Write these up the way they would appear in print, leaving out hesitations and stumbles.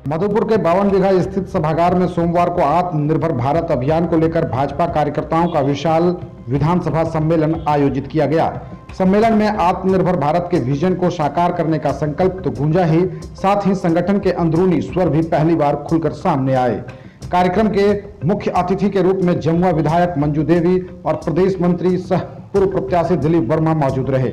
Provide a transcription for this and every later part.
मधुपुर के 52 बीघा स्थित सभागार में सोमवार को आत्मनिर्भर भारत अभियान को लेकर भाजपा कार्यकर्ताओं का विशाल विधानसभा सम्मेलन आयोजित किया गया। सम्मेलन में आत्मनिर्भर भारत के विजन को साकार करने का संकल्प तो गूंजा ही, साथ ही संगठन के अंदरूनी स्वर भी पहली बार खुलकर सामने आए। कार्यक्रम के मुख्य अतिथि के रूप में जमुआ विधायक मंजू देवी और प्रदेश मंत्री सह पूर्व प्रत्याशी दिलीप वर्मा मौजूद रहे।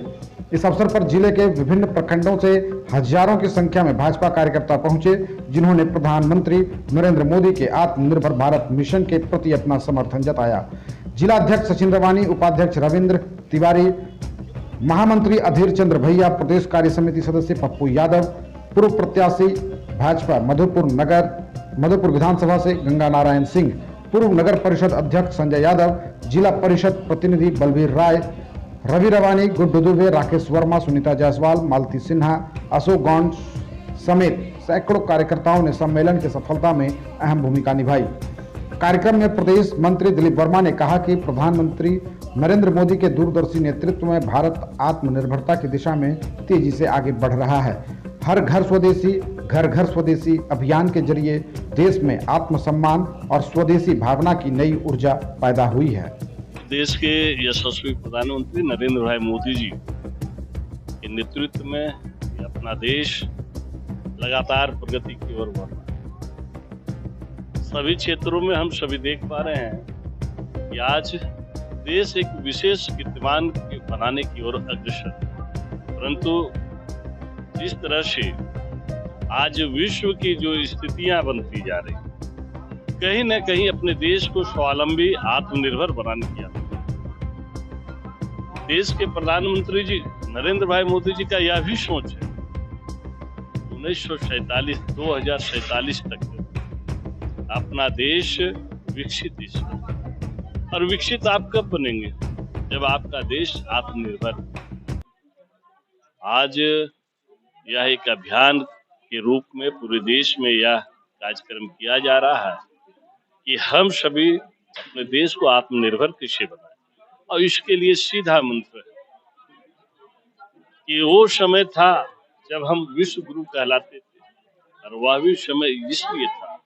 इस अवसर पर जिले के विभिन्न प्रखंडों से हजारों की संख्या में भाजपा कार्यकर्ता पहुंचे, जिन्होंने प्रधानमंत्री नरेंद्र मोदी के आत्मनिर्भर भारत मिशन के प्रति अपना समर्थन जताया। जिला अध्यक्ष सचिन रवानी, उपाध्यक्ष रविंद्र तिवारी, महामंत्री अधीर चंद्र भैया, प्रदेश कार्य समिति सदस्य पप्पू यादव, पूर्व प्रत्याशी भाजपा मधुपुर विधानसभा से गंगा नारायण सिंह, पूर्व नगर परिषद अध्यक्ष संजय यादव, जिला परिषद प्रतिनिधि बलबीर राय, रवि रवानी, गुड्डू दुबे, राकेश वर्मा, सुनीता जायसवाल, मालती सिन्हा, अशोक गौंड समेत सैकड़ों कार्यकर्ताओं ने सम्मेलन की सफलता में अहम भूमिका निभाई। कार्यक्रम में प्रदेश मंत्री दिलीप वर्मा ने कहा कि प्रधानमंत्री नरेंद्र मोदी के दूरदर्शी नेतृत्व में भारत आत्मनिर्भरता की दिशा में तेजी से आगे बढ़ रहा है। हर घर स्वदेशी, घर घर स्वदेशी अभियान के जरिए देश में आत्मसम्मान और स्वदेशी भावना की नई ऊर्जा पैदा हुई है। देश के यशस्वी प्रधानमंत्री नरेंद्र भाई मोदी जी के नेतृत्व में अपना देश लगातार प्रगति की ओर बढ़ रहा है। सभी क्षेत्रों में हम सभी देख पा रहे हैं कि आज देश एक विशेष कीर्तिमान बनाने की ओर अग्रसर है। परंतु जिस तरह से आज विश्व की जो स्थितियां बनती जा रही, कहीं न कहीं अपने देश को स्वावलंबी आत्मनिर्भर बनाने की देश के प्रधानमंत्री जी नरेंद्र भाई मोदी जी का यह भी सोच है 2047 तक अपना देश विकसित देश बने। और विकसित आप कब बनेंगे? जब आपका देश आत्मनिर्भर। आज यह एक अभियान के रूप में पूरे देश में यह कार्यक्रम किया जा रहा है कि हम सभी अपने देश को आत्मनिर्भर कैसे बनाएं। और इसके लिए सीधा मंत्र है कि वो समय था जब हम विश्व गुरु कहलाते थे, और वह भी समय इसलिए था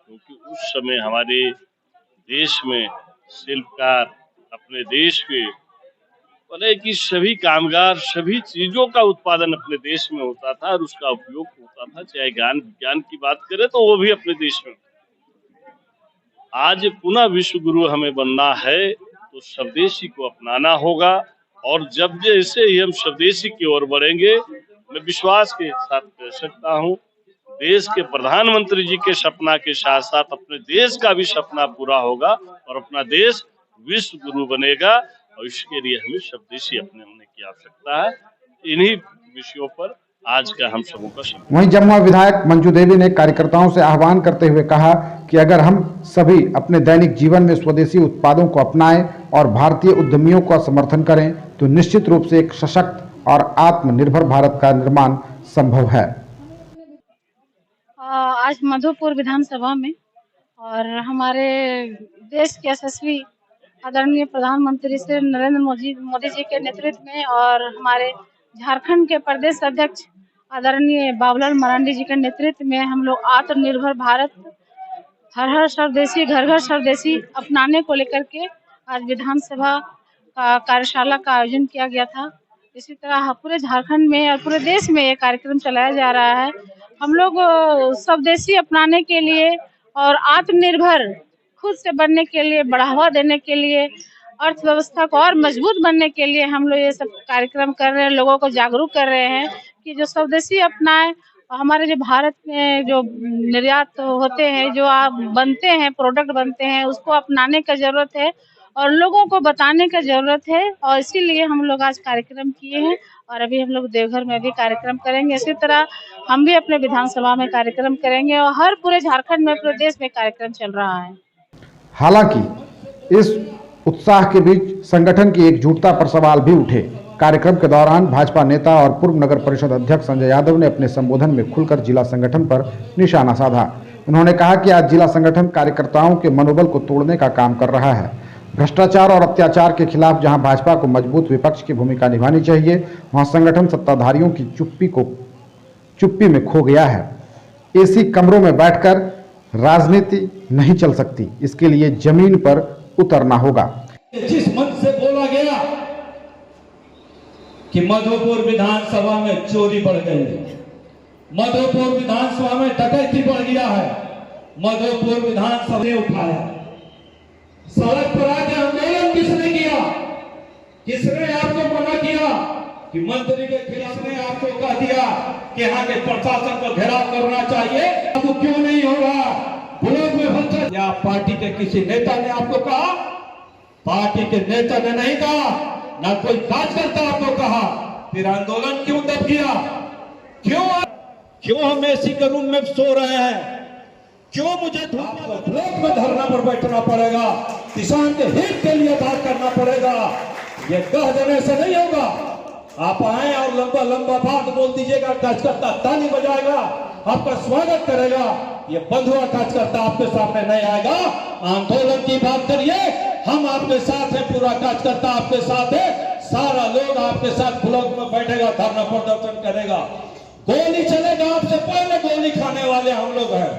क्योंकि उस समय हमारे देश में शिल्पकार, अपने देश के बने कि सभी कामगार, सभी चीजों का उत्पादन अपने देश में होता था और उसका उपयोग होता था। चाहे ज्ञान विज्ञान की बात करें तो वो भी अपने देश में। आज पुनः विश्व गुरु हमें बनना है तो स्वदेशी को अपनाना होगा, और जब जैसे ही हम स्वदेशी की ओर बढ़ेंगे, मैं विश्वास के साथ कह सकता हूँ देश के प्रधानमंत्री जी के सपना के साथ साथ अपने देश का भी सपना पूरा होगा और अपना देश विश्व गुरु बनेगा। और इसके लिए हमें स्वदेशी अपने होने की आवश्यकता है। इन्हीं विषयों पर आज का हम सबों का सम्मेलन। वहीं जमुआ विधायक मंजू देवी ने कार्यकर्ताओं से आह्वान करते हुए कहा कि अगर हम सभी अपने दैनिक जीवन में स्वदेशी उत्पादों को अपनाएं और भारतीय उद्यमियों का समर्थन करें तो निश्चित रूप से एक सशक्त और आत्मनिर्भर भारत का निर्माण संभव है। आज मधुपुर विधानसभा में और हमारे देश के यशस्वी आदरणीय प्रधानमंत्री श्री नरेंद्र मोदी जी के नेतृत्व में और हमारे झारखंड के प्रदेश अध्यक्ष आदरणीय बाबूलाल मरांडी जी के नेतृत्व में हम लोग आत्मनिर्भर भारत हर स्वदेशी, घर घर स्वदेशी अपनाने को लेकर के आज विधानसभा का कार्यशाला का आयोजन किया गया था। इसी तरह पूरे झारखंड में और पूरे देश में ये कार्यक्रम चलाया जा रहा है। हम लोग स्वदेशी अपनाने के लिए और आत्मनिर्भर खुद से बनने के लिए, बढ़ावा देने के लिए, अर्थव्यवस्था को और मजबूत बनने के लिए हम लोग ये सब कार्यक्रम कर रहे हैं, लोगों को जागरूक कर रहे हैं कि जो स्वदेशी अपनाएं। हमारे जो भारत में जो निर्यात होते हैं, जो बनते हैं, प्रोडक्ट बनते हैं, उसको अपनाने का जरूरत है और लोगों को बताने का जरूरत है। और इसीलिए हम लोग आज कार्यक्रम किए हैं और अभी हम लोग देवघर में भी कार्यक्रम करेंगे। इसी तरह हम भी अपने विधानसभा में कार्यक्रम करेंगे और हर पूरे झारखंड में, पूरे देश में कार्यक्रम चल रहा है। हालांकि इस उत्साह के बीच संगठन की एकजुटता पर सवाल भी उठे। कार्यक्रम के दौरान भाजपा नेता और पूर्व नगर परिषद अध्यक्ष संजय यादव ने अपने संबोधन में खुलकर जिला संगठन पर निशाना साधा। उन्होंने कहा कि आज जिला संगठन कार्यकर्ताओं के मनोबल को तोड़ने का काम कर रहा है। भ्रष्टाचार और अत्याचार के खिलाफ जहां भाजपा को मजबूत विपक्ष की भूमिका निभानी चाहिए, वहां संगठन सत्ताधारियों की चुप्पी में खो गया है। एसी कमरों में बैठकर राजनीति नहीं चल सकती। इसके लिए जमीन पर उतरना होगा। जिस मंच से बोला गया कि मधुपुर विधानसभा में चोरी बढ़ गई है, मधुपुर विधानसभा में डकैती बढ़ गया है, मधुपुर विधानसभा ने उठाया, सड़क पर आके आंदोलन किसने किया? किसने आपको मना किया कि मंत्री के खिलाफ? ने आपको कह दिया कि यहाँ के प्रशासन को घेराव करना चाहिए, तो क्यों नहीं हो रहा? ब्लॉक में भ्रष्टाचार या पार्टी के किसी नेता ने आपको कहा? पार्टी के नेता ने नहीं कहा, ना कोई कार्यकर्ता आपको कहा। फिर आंदोलन क्यों दब गया? क्यों हम एसी के रूम में सो रहे हैं? क्यों मुझे ब्लॉक में धरना पर बैठना पड़ेगा? किसान के हित के लिए बात करना पड़ेगा। ये कह देने से नहीं होगा। आप आए और लंबा लंबा बात बोल दीजिएगा, कार्यकर्ता ताली बजाएगा, आपका स्वागत करेगा। ये बंधुआ कार्यकर्ता आपके सामने नहीं आएगा। आंदोलन की बात करिए, हम आपके साथ हैं, पूरा कार्यकर्ता आपके साथ है, सारा लोग आपके साथ ब्लॉक में बैठेगा, धरना प्रदर्शन करेगा। गोली चलेगा, आपसे पहले गोली खाने वाले हम लोग हैं।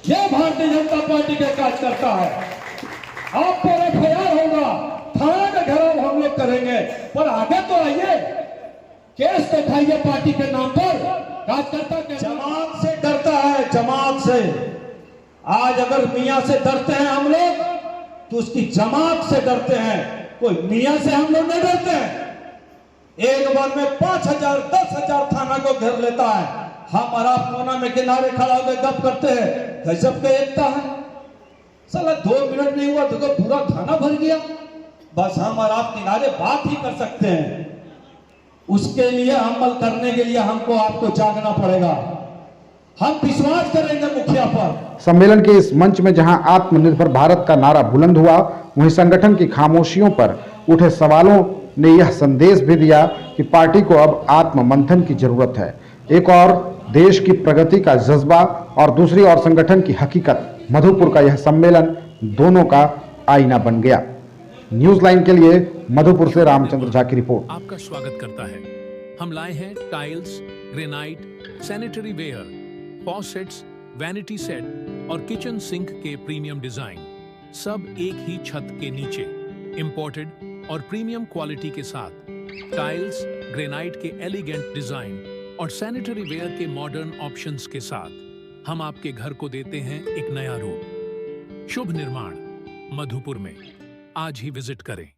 ये भारतीय जनता पार्टी के कार्यकर्ता है। आप पर एफआईआर होगा, थाना का घेराव हम लोग करेंगे, पर आगे तो आइए, केस तो खाइए पार्टी के नाम पर। कार्यकर्ता के जमात से डरता है, जमात से। आज अगर मियां से डरते हैं हम लोग, तो उसकी जमात से डरते हैं। कोई मियां से हम लोग नहीं डरते हैं। एक बार में 5,000 10,000 थाना को घेर लेता है। हम और आप कोना में किनारे खड़ा होकर गप करते हैं। गजब के एकता है। साला 2 मिनट नहीं हुआ तो पूरा थाना भर गया। बस हम और आप किनारे बात ही कर सकते हैं। उसके लिए अमल करने के लिए हमको आपको जागना पड़ेगा। हम विश्वास करेंगे मुखिया पर। सम्मेलन के इस मंच में जहां आत्मनिर्भर भारत का नारा बुलंद हुआ, वहीं संगठन की खामोशियों पर उठे सवालों ने यह संदेश भी दिया कि पार्टी को अब आत्म मंथन की जरूरत है। एक और देश की प्रगति का जज्बा और दूसरी ओर संगठन की हकीकत। मधुपुर का यह सम्मेलन दोनों का आईना बन गया। न्यूज लाइन के लिए मधुपुर से रामचंद्र झा की रिपोर्ट। आपका स्वागत करता है। हम लाए हैं tiles, granite, sanitary ware, faucets, vanity set और किचन सिंक के प्रीमियम डिजाइन, सब एक ही छत के नीचे, इंपोर्टेड और प्रीमियम क्वालिटी के साथ। टाइल्स, ग्रेनाइट के एलिगेंट डिजाइन और सैनिटरी वेयर के मॉडर्न ऑप्शंस के साथ हम आपके घर को देते हैं एक नया रूप। शुभ निर्माण मधुपुर में आज ही विजिट करें।